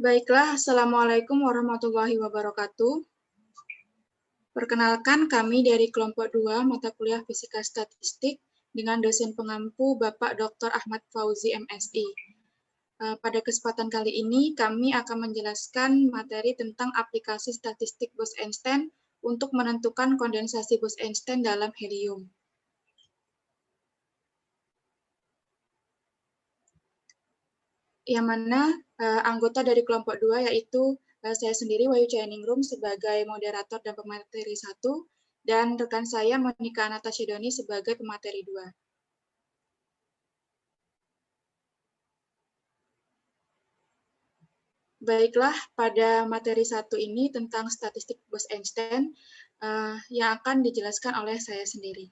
Baiklah, Assalamualaikum warahmatullahi wabarakatuh. Perkenalkan, kami dari kelompok 2 mata kuliah Fisika Statistik dengan dosen pengampu Bapak Dr. Ahmad Fauzi, MSI. Pada kesempatan kali ini, kami akan menjelaskan materi tentang aplikasi statistik Bose-Einstein untuk menentukan kondensasi Bose-Einstein dalam helium. Yang mana anggota dari kelompok 2 yaitu saya sendiri, Wahyu Cayaningrum, sebagai moderator dan pemateri 1, dan rekan saya, Monika Anastasyidoni, sebagai pemateri 2. Baiklah, pada materi 1 ini tentang statistik Bose-Einstein yang akan dijelaskan oleh saya sendiri.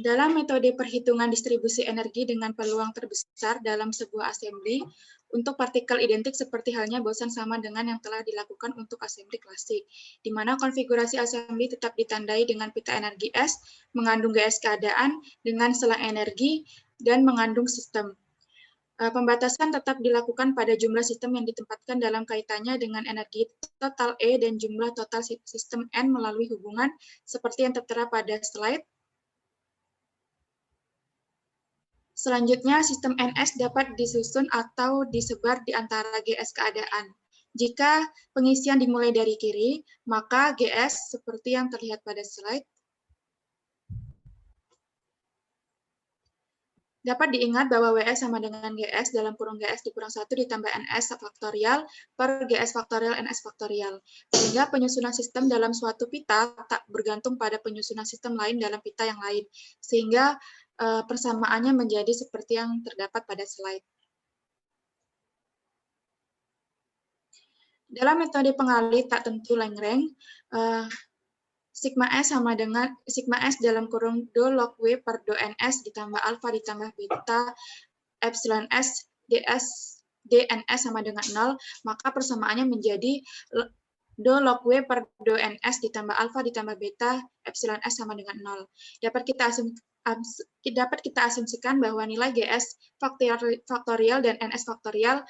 Dalam metode perhitungan distribusi energi dengan peluang terbesar dalam sebuah assembly, untuk partikel identik seperti halnya boson sama dengan yang telah dilakukan untuk assembly klasik, di mana konfigurasi assembly tetap ditandai dengan pita energi S, mengandung GS keadaan, dengan selang energi, dan mengandung sistem. Pembatasan tetap dilakukan pada jumlah sistem yang ditempatkan dalam kaitannya dengan energi total E dan jumlah total sistem N melalui hubungan seperti yang tertera pada slide. Selanjutnya, sistem NS dapat disusun atau disebar di antara GS keadaan. Jika pengisian dimulai dari kiri, maka GS seperti yang terlihat pada slide. Dapat diingat bahwa WS sama dengan GS dalam kurung GS dikurang 1 ditambah NS faktorial per GS faktorial NS faktorial. Sehingga penyusunan sistem dalam suatu pita tak bergantung pada penyusunan sistem lain dalam pita yang lain. Sehingga persamaannya menjadi seperti yang terdapat pada slide. Dalam metode pengalih tak tentu Lagrange, sigma S sama dengan sigma S dalam kurung do log W per do NS ditambah alfa ditambah beta epsilon S dNS sama dengan 0, maka persamaannya menjadi do log W per do NS ditambah alfa ditambah beta epsilon S sama dengan 0. Dapat kita asumsikan bahwa nilai GS faktorial dan NS faktorial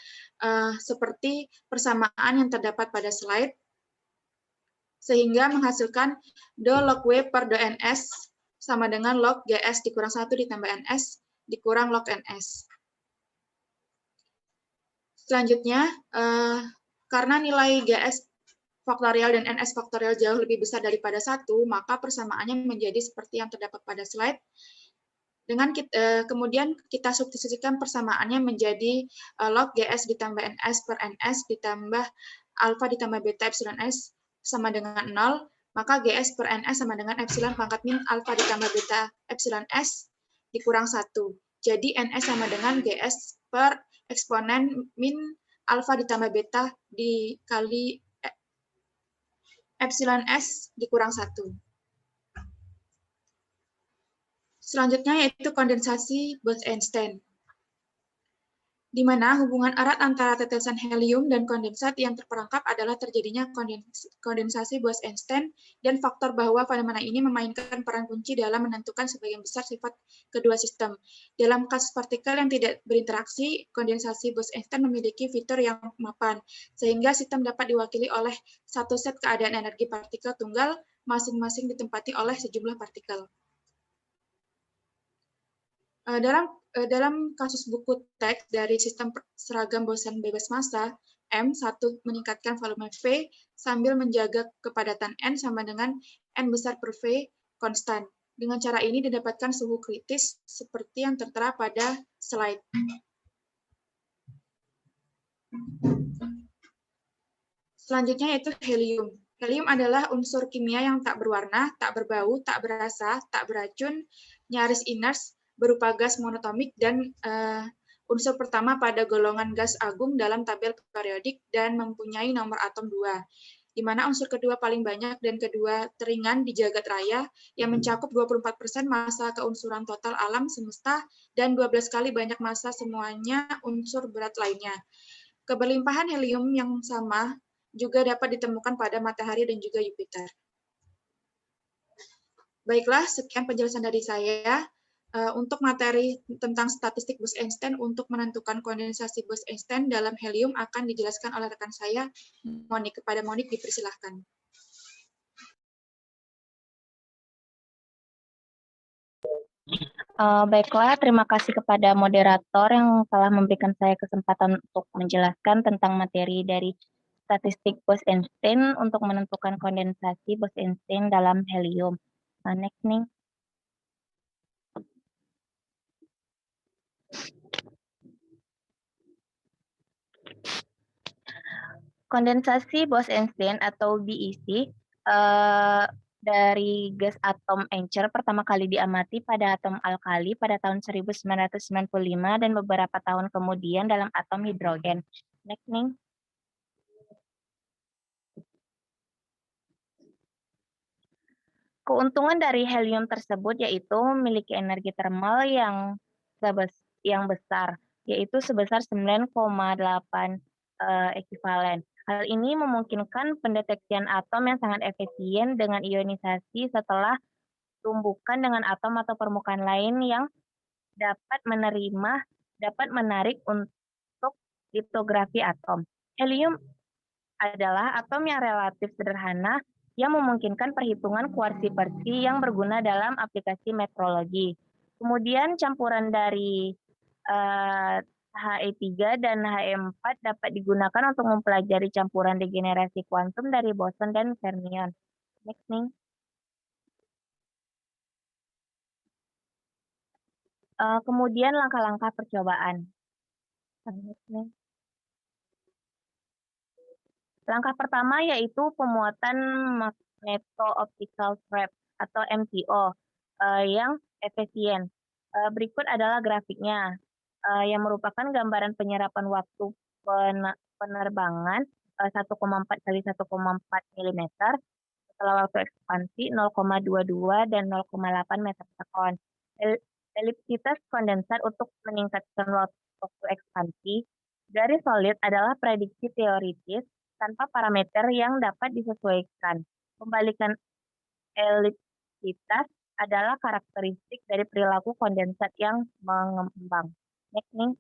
seperti persamaan yang terdapat pada slide, sehingga menghasilkan do log W per do NS sama dengan log GS dikurang 1 ditambah NS dikurang log NS. Selanjutnya, karena nilai GS faktorial dan NS faktorial jauh lebih besar daripada 1, maka persamaannya menjadi seperti yang terdapat pada slide. Kemudian kita substitusikan persamaannya menjadi log GS ditambah NS per NS ditambah alfa ditambah beta epsilon S sama dengan 0, maka GS per NS sama dengan epsilon pangkat min alfa ditambah beta epsilon S dikurang 1. Jadi NS sama dengan GS per eksponen min alfa ditambah beta dikali epsilon S dikurang 1. Selanjutnya yaitu kondensasi Bose-Einstein, di mana hubungan erat antara tetesan helium dan kondensat yang terperangkap adalah terjadinya kondensasi Bose-Einstein, dan faktor bahwa fenomena ini memainkan peran kunci dalam menentukan sebagian besar sifat kedua sistem. Dalam kasus partikel yang tidak berinteraksi, kondensasi Bose-Einstein memiliki fitur yang mapan, sehingga sistem dapat diwakili oleh satu set keadaan energi partikel tunggal, masing-masing ditempati oleh sejumlah partikel. Dalam kasus buku teks dari sistem seragam bosan bebas massa, M1 meningkatkan volume V sambil menjaga kepadatan N sama dengan N besar per V konstan. Dengan cara ini didapatkan suhu kritis seperti yang tertera pada slide. Selanjutnya yaitu helium. Helium adalah unsur kimia yang tak berwarna, tak berbau, tak berasa, tak beracun, nyaris inert, berupa gas monotomik, dan unsur pertama pada golongan gas agung dalam tabel periodik dan mempunyai nomor atom 2, di mana unsur kedua paling banyak dan kedua teringan di jagat raya yang mencakup 24% massa keunsuran total alam semesta dan 12 kali banyak massa semuanya unsur berat lainnya. Keberlimpahan helium yang sama juga dapat ditemukan pada matahari dan juga Jupiter. Baiklah, sekian penjelasan dari saya. Untuk materi tentang statistik Bose-Einstein untuk menentukan kondensasi Bose-Einstein dalam helium akan dijelaskan oleh rekan saya, Monik. Kepada Monik dipersilahkan. Baiklah, terima kasih kepada moderator yang telah memberikan saya kesempatan untuk menjelaskan tentang materi dari statistik Bose-Einstein untuk menentukan kondensasi Bose-Einstein dalam helium. Next nih. Kondensasi Bose-Einstein atau BEC dari gas atom Encer pertama kali diamati pada atom alkali pada tahun 1995 dan beberapa tahun kemudian dalam atom hidrogen. Next nih. Keuntungan dari helium tersebut yaitu memiliki energi termal yang besar, yaitu sebesar 9,8 ekivalen. Hal ini memungkinkan pendeteksian atom yang sangat efisien dengan ionisasi setelah tumbukan dengan atom atau permukaan lain yang dapat menarik untuk litografi atom. Helium adalah atom yang relatif sederhana yang memungkinkan perhitungan kuarsi-persi yang berguna dalam aplikasi metrologi. Kemudian campuran dari He3 dan He4 dapat digunakan untuk mempelajari campuran degenerasi kuantum dari boson dan fermion. Next nih. Kemudian langkah-langkah percobaan. Next nih. Langkah pertama yaitu pemuatan magneto-optical trap atau MTO yang efisien. Berikut adalah grafiknya yang merupakan gambaran penyerapan waktu penerbangan 1,4 kali 1,4 mm setelah waktu ekspansi 0,22 dan 0,8 meter per sekon. Elipsitas kondensat untuk meningkatkan waktu ekspansi dari solid adalah prediksi teoritis tanpa parameter yang dapat disesuaikan. Pembalikan elipsitas adalah karakteristik dari perilaku kondensat yang mengembang. Next nih.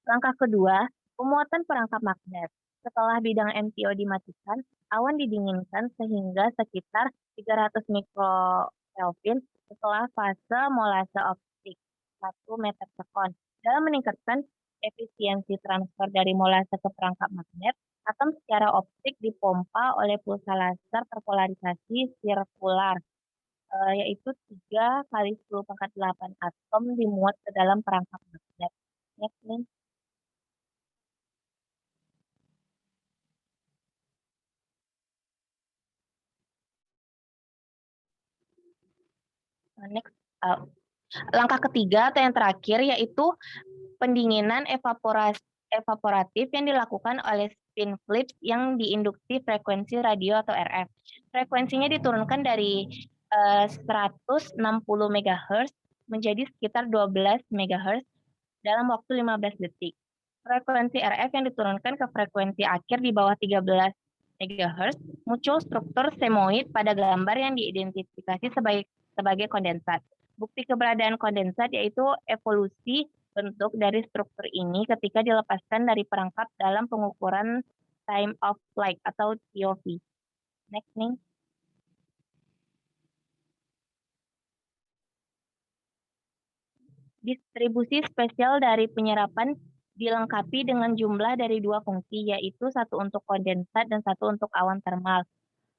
Langkah kedua, pemuatan perangkap magnet. Setelah bidang MTO dimatikan, awan didinginkan sehingga sekitar 300 mikrokelvin setelah fase molase optik 1 meter sekon. Dalam meningkatkan efisiensi transfer dari molase ke perangkap magnet, atom secara optik dipompa oleh pulsa laser terpolarisasi sirkular, yaitu 3 kali 10⁸ atom dimuat ke dalam perangkap magnet. Next, nih. Next, langkah ketiga atau yang terakhir yaitu pendinginan evaporatif yang dilakukan oleh spin flips yang diinduksi frekuensi radio atau RF. Frekuensinya diturunkan dari 160 MHz menjadi sekitar 12 MHz dalam waktu 15 detik. Frekuensi RF yang diturunkan ke frekuensi akhir di bawah 13 MHz, muncul struktur semoid pada gambar yang diidentifikasi sebagai kondensat. Bukti keberadaan kondensat yaitu evolusi bentuk dari struktur ini ketika dilepaskan dari perangkap dalam pengukuran time of flight atau TOF. Next nih. Distribusi spesial dari penyerapan dilengkapi dengan jumlah dari 2 fungsi, yaitu satu untuk kondensat dan satu untuk awan termal.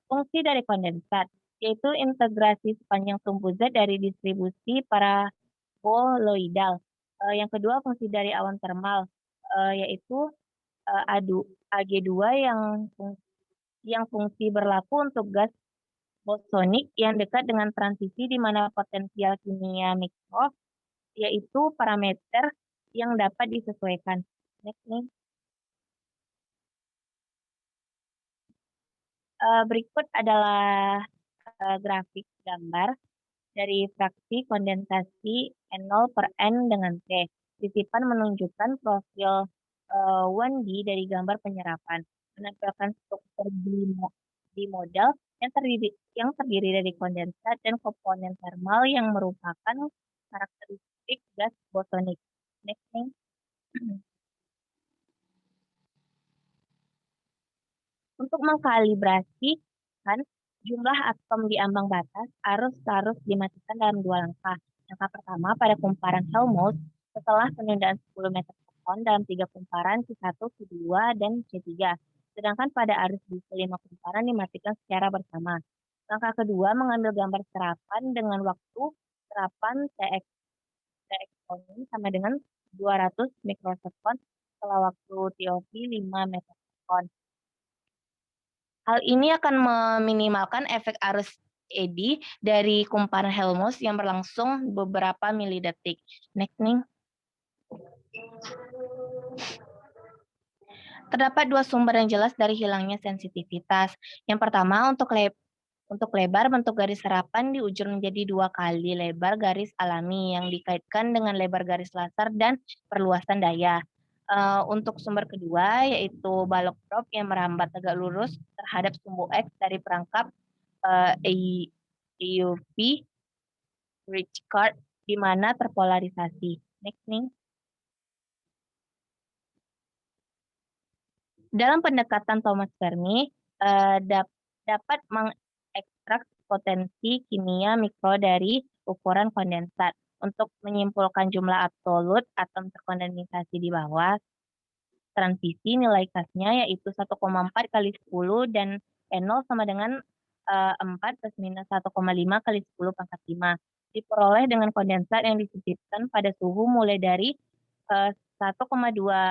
Fungsi dari kondensat, yaitu integrasi sepanjang tumpu Z dari distribusi paraboloidal. Yang kedua, fungsi dari awan termal, yaitu AG2 yang fungsi berlaku untuk gas bosonik yang dekat dengan transisi di mana potensial kimia mikro yaitu parameter yang dapat disesuaikan. Next nih. Berikut adalah grafik gambar dari fraksi kondensasi N0 per N dengan T. Titipan menunjukkan profil 1D dari gambar penyerapan, menampilkan struktur bimodal yang terdiri dari kondensat dan komponen thermal yang merupakan karakteristik gas bosonik. Next thing. Untuk mengkalibrasikan jumlah atom di ambang batas, arus harus dimatikan dalam 2 langkah. Langkah pertama pada kumparan Helmholtz setelah penundaan 10 meter per sekon dalam 3 kumparan C1, C2, dan C3. Sedangkan pada arus di 5 kumparan dimatikan secara bersama. Langkah kedua mengambil gambar serapan dengan waktu serapan TX sama dengan 200 mikrosekon setelah waktu TOV 5 meter per sekon. Hal ini akan meminimalkan efek arus eddy dari kumparan Helmholtz yang berlangsung beberapa milidetik. Next nih. Terdapat 2 sumber yang jelas dari hilangnya sensitivitas. Yang pertama, untuk lebar bentuk garis serapan di ujung menjadi 2 kali lebar garis alami yang dikaitkan dengan lebar garis laser dan perluasan daya. Untuk sumber kedua yaitu balok probe yang merambat tegak lurus terhadap sumbu X dari perangkap EUV Rich Card di mana terpolarisasi. Next nih. Dalam pendekatan Thomas Fermi dapat mengekstrak potensi kimia mikro dari ukuran kondensat. Untuk menyimpulkan jumlah absolut atom terkondensasi di bawah transisi, nilai kasnya yaitu 1,4 kali 10 dan N0 sama dengan 4 plus minus 1,5 kali 10 pangkat 5. Diperoleh dengan kondensat yang disisipkan pada suhu mulai dari 1,2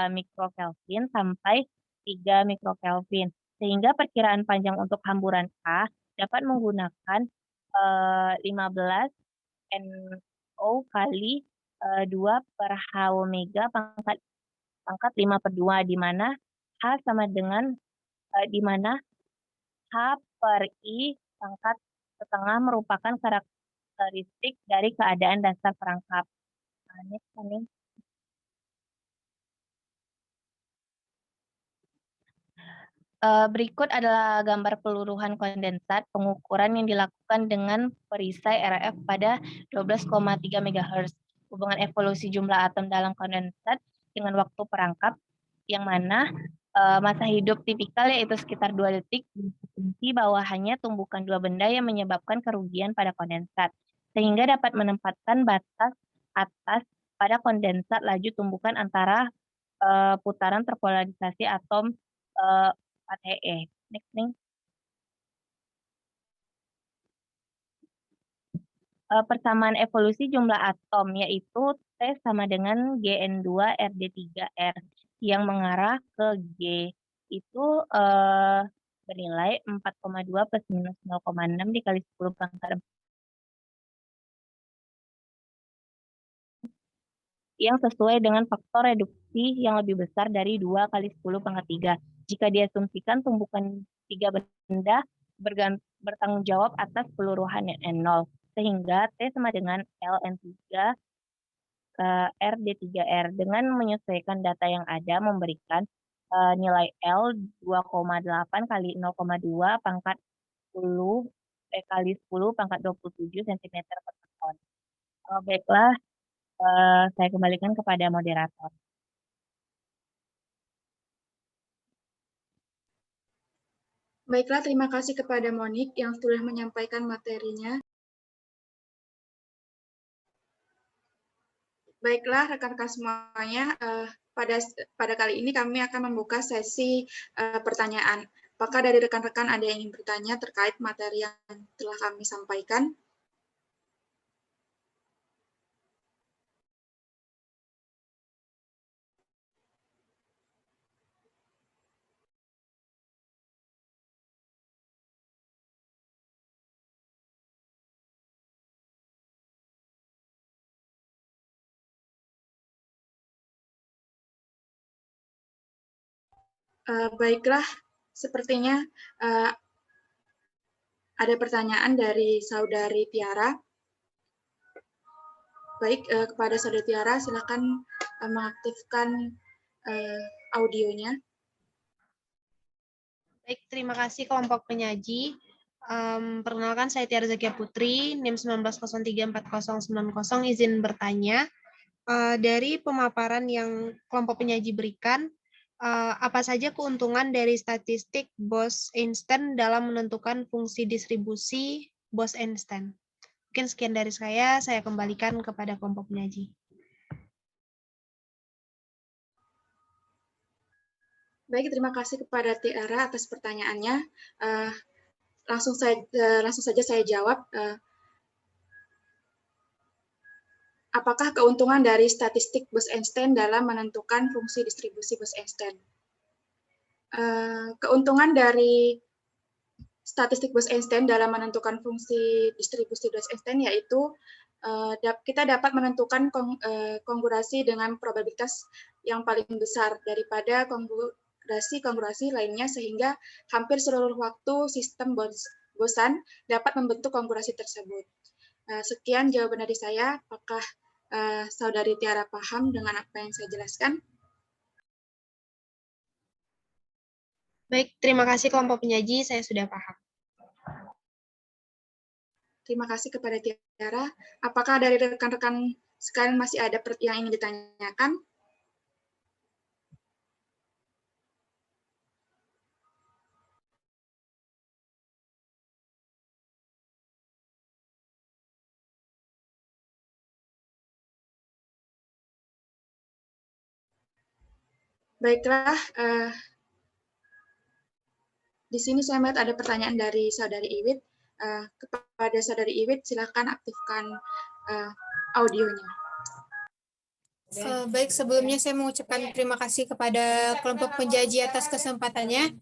mikrokelvin sampai 3 mikrokelvin. Sehingga perkiraan panjang untuk hamburan A dapat menggunakan 15 NO kali 2 per H omega pangkat 5/2 di mana H sama dengan di mana H per I pangkat setengah merupakan karakteristik dari keadaan dasar perangkap. Next, berikut adalah gambar peluruhan kondensat pengukuran yang dilakukan dengan perisai RF pada 12,3 MHz. Hubungan evolusi jumlah atom dalam kondensat dengan waktu perangkap yang mana masa hidup tipikal yaitu sekitar 2 detik, berasumsi bahwa hanya tumbukan 2 benda yang menyebabkan kerugian pada kondensat, sehingga dapat menempatkan batas atas pada kondensat laju tumbukan antara putaran terpolarisasi atom ATE. Next nih. Persamaan evolusi jumlah atom yaitu T sama dengan Gn2 Rd3R yang mengarah ke G itu bernilai 4,2 plus minus 0,6 dikali 10 pangkat 4 yang sesuai dengan faktor reduksi yang lebih besar dari 2 kali 10 pangkat 3. Jika diasumsikan tumbukan 3 benda bertanggung jawab atas peluruhan N0, sehingga T sama dengan Ln3 Rd3R. Dengan menyesuaikan data yang ada memberikan nilai L 2,8 kali 0,2 pangkat 10 kali 10 pangkat 27 cm per sekon. Baiklah, saya kembalikan kepada moderator. Baiklah, terima kasih kepada Monik yang sudah menyampaikan materinya. Baiklah, rekan-rekan semuanya, pada kali ini kami akan membuka sesi pertanyaan. Apakah dari rekan-rekan ada yang ingin bertanya terkait materi yang telah kami sampaikan? Baiklah, sepertinya ada pertanyaan dari Saudari Tiara. Baik, kepada Saudari Tiara, silakan mengaktifkan audionya. Baik, terima kasih kelompok penyaji. Perkenalkan, saya Tiara Zakia Putri, NIM 19034090, izin bertanya. Dari pemaparan yang kelompok penyaji berikan, apa saja keuntungan dari statistik Bose-Einstein dalam menentukan fungsi distribusi Bose-Einstein? Mungkin sekian dari saya kembalikan kepada kelompok penyaji. Baik, terima kasih kepada Tiara atas pertanyaannya. Langsung saja saya jawab. Apakah keuntungan dari statistik Bose-Einstein dalam menentukan fungsi distribusi Bose-Einstein? Keuntungan dari statistik Bose-Einstein dalam menentukan fungsi distribusi Bose-Einstein yaitu kita dapat menentukan kongruasi dengan probabilitas yang paling besar daripada kongruasi lainnya, sehingga hampir seluruh waktu sistem bosan dapat membentuk kongruasi tersebut. Sekian jawaban dari saya. Apakah Saudari Tiara paham dengan apa yang saya jelaskan? Baik, terima kasih kelompok penyaji, saya sudah paham. Terima kasih kepada Tiara. Apakah dari rekan-rekan sekalian masih ada yang ingin ditanyakan? Baiklah, di sini saya melihat ada pertanyaan dari Saudari Iwit. Kepada Saudari Iwit, silakan aktifkan audionya. Baik, sebelumnya saya mengucapkan terima kasih kepada kelompok penjaji atas kesempatannya.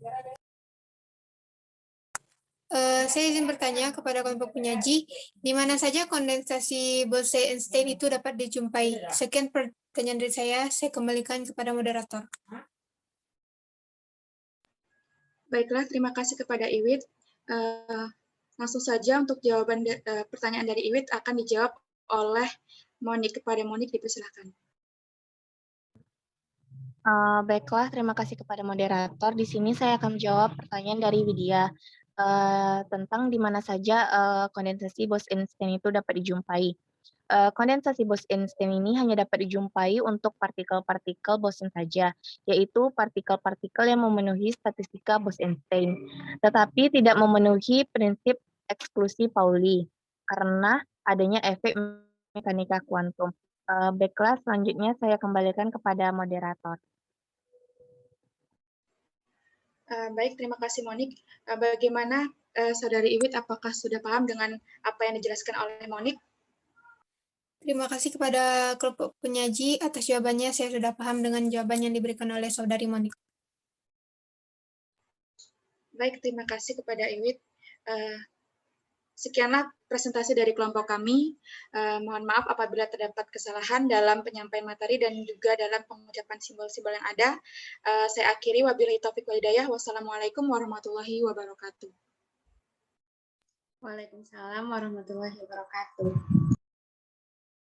Saya izin bertanya kepada kelompok penyaji, di mana saja kondensasi Bose-Einstein itu dapat dijumpai? Sekian pertanyaan dari saya kembalikan kepada moderator. Baiklah, terima kasih kepada Iwit. Langsung saja untuk jawaban pertanyaan dari Iwit akan dijawab oleh Monik. Kepada Monik, dipersilakan. Baiklah, terima kasih kepada moderator. Di sini saya akan menjawab pertanyaan dari Widya tentang di mana saja kondensasi Bose-Einstein itu dapat dijumpai. Kondensasi Bose-Einstein ini hanya dapat dijumpai untuk partikel-partikel boson saja, yaitu partikel-partikel yang memenuhi statistika Bose-Einstein, tetapi tidak memenuhi prinsip eksklusi Pauli karena adanya efek mekanika kuantum. Baiklah, selanjutnya saya kembalikan kepada moderator. Baik, terima kasih Monik. Bagaimana Saudari Iwit, apakah sudah paham dengan apa yang dijelaskan oleh Monik? Terima kasih kepada kelompok penyaji atas jawabannya. Saya sudah paham dengan jawaban yang diberikan oleh Saudari Monik. Baik, terima kasih kepada Iwit. Sekianlah presentasi dari kelompok kami. Mohon maaf apabila terdapat kesalahan dalam penyampaian materi dan juga dalam pengucapan simbol-simbol yang ada. Saya akhiri, wabillahi taufiq wal hidayah. Wassalamualaikum warahmatullahi wabarakatuh. Waalaikumsalam warahmatullahi wabarakatuh.